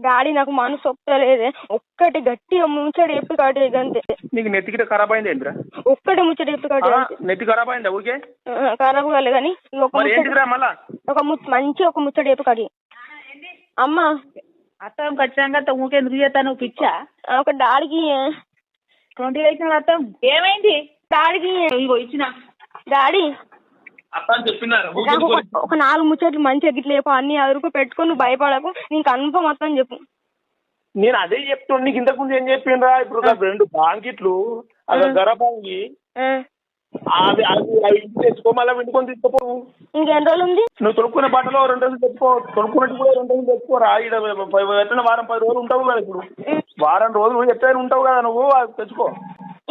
Daddy నాకు మనసు ఒప్పలేదే, ఒక్కటి గట్టిగా ముచ్చట చెప్పి కాటే అంతే. నీకు నెత్తికి ఖరాబ్ అయింది ఏంద్రా? ఒక్కటి ముచ్చట చెప్పి కాటే నెత్తి ఖరాబ్ అయిందా? ఊరికే ఖరాబ్ కాలే కానీ మంచి ఒక ముచ్చట చెప్పి కాటి. అమ్మ అత్తం ఖచ్చితంగా ఊకే ఎందుకు చేస్తాను పిచ్చా? ఒక డాడీకి 20 వేసిన అత్తం ఏమైంది? డాడీకి ఇచ్చిన డాడీ చెప్తున్నారు ఒక 4 ముచ్చట్లు మంచిగా గిట్ల చెప్పు, అన్ని అదురుకు పెట్టుకొని నువ్వు భయపడకు, నీకు కన్ఫర్మ్ మొత్తం చెప్పు. నేను అదే చెప్తాను నీకు. ఇంతకు ముందు ఏం చెప్పిండ్రా? ఇప్పుడు 2 బాంకిట్లు అలా గరపాంగి అవి ఇంటికి తెచ్చుకో, మళ్ళీ విండుకొని తీసుకుపోవు. ఇంకెన్ని రోజులు ఉంది? నువ్వు తొడుక్కునే బట్టలో 2 రోజులు తెచ్చుకో, తొడుక్కున్నట్టు కూడా 2 రోజులు తెచ్చుకోరా. ఎట్లా వారం 10 రోజులు ఉంటావు కదా. ఇప్పుడు వారం రోజులు ఎట్లయినా ఉంటావు కదా నువ్వు, అది తెచ్చుకో.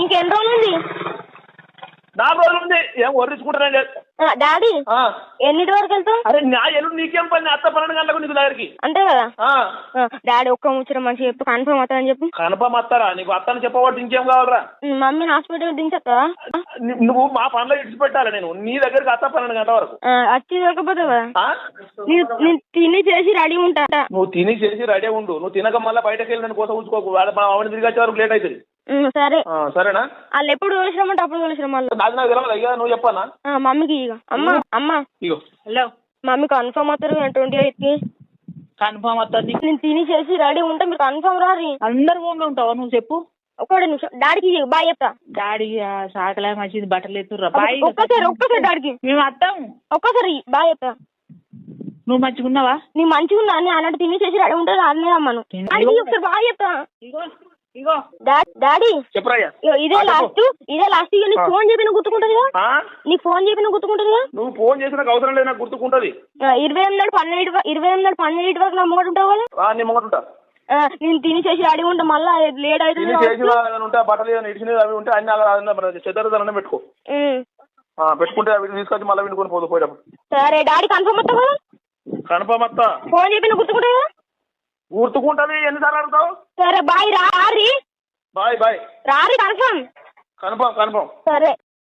ఇంకెన్ని రోజులు ఉంది? 4 రోజులు ఉంది. ఏం వర్రించుకుంటానే డాడీ. ఎన్నిటి వరకు వెళ్తావు? అరే నా ఎల్లుండి నీకేం పని? అత్త 12 గంటలకు నీకు దగ్గరికి అంతే కదా. డాడీ ఒక్క ముచ్చట మంచిగా చెప్పు, కన్ఫర్మ్ అవుతానని చెప్పు. కన్ఫర్మ్ వస్తారా? నీకు అత్తని చెప్పబట్టి ఇంకేం కావాలరా? మమ్మీని హాస్పిటల్ దించేస్తావా? నువ్వు మా పనిలో ఇడిచి పెట్టాలి. నేను నీ దగ్గరికి అత్త 12 గంటల వరకు వచ్చి దొరకపోతావు కదా. నేను తిని చేసి రెడీ ఉంటా. నువ్వు తిని చేసి రెడీ ఉండు. నువ్వు తినక మళ్ళీ బయటకు వెళ్ళి నేను కోసం ఉంచుకోకు. ఆవిడ తిరిగి వచ్చే వరకు లేట్ అవుతుంది. సరే సరేనా? వాళ్ళు ఎప్పుడు తోలిసిరమ్మంటే అప్పుడు తోలిసిరా. మళ్ళీ నాకు తెలియదు ఇక. నువ్వు చెప్పనా మమ్మీకి? ఇక అమ్మ ఇగో హలో మమ్మీ కన్ఫర్మ్ అవుతారు 28 కి. కన్ఫర్మ్ అవుతుంది. నేను తిని చేసి రెడీ ఉంటా, మీరు కన్ఫర్మ్ రారి. అందరు ఫోన్లో ఉంటావా? నువ్వు చెప్పు. ఒక్కడే నిమిషం డాడీకి బాయ్ చెప్తా. డాడీ సాకలే మంచిది, బట్టలు ఎత్తుర్రా బాయ్. ఒక్కసారి డాడీకి మేము అత్తాం. ఒక్కసారి బాయ్ చెప్తా. నువ్వు మంచిగా ఉన్నావా? నీ మంచిగా ఉన్నా అని అన్నట్టు తిని చేసి రెడీ ఉంటుంది. అన్నీ రమ్మను. ఒకసారి బాయ్ చెప్తా. ఇగో డాడీ చెప్పరాయ్యా. ఇదే లాస్ట్ నీకు ఫోన్ చెప్పి నువ్వు గుర్తుకుంటుంది కదా. నీకు ఫోన్ చెప్పి నువ్వు గుర్తుకుంటుంది కదా. నువ్వు ఫోన్ చేసిన అవసరం లేదు, నాకు గుర్తుకుంటది. 28 వరకు నా ముంగట ఉంటావు కదా. నీ ముంగట ఉంటా. నేను తిని చేసి రెడీ ఉంటా. మళ్ళీ లేట్ అవుతుంది. ఉంటా బట్టలు ఇడిచినవి అవి ఉంటే అన్ని చెద్దరదన పెట్టుకో. పెట్టుకుంటే అవి తీసుకొచ్చి మళ్ళీ వినుకొని పోదు పోయేటప్పుడు. సరే డాడీ కన్ఫర్మ్ అవుతావు కదా. కన్ఫర్మ్ వస్తా. ఫోన్ చెప్పి నువ్వు గుర్తుకుంటావు కదా. గుర్తుకుంటది. ఎన్నిసార్లు అడుగుతావు? సరే బాయ్. రారి బాయ్ బాయ్. రారి కన్ఫర్మ్. కన్ఫర్మ్. సరే.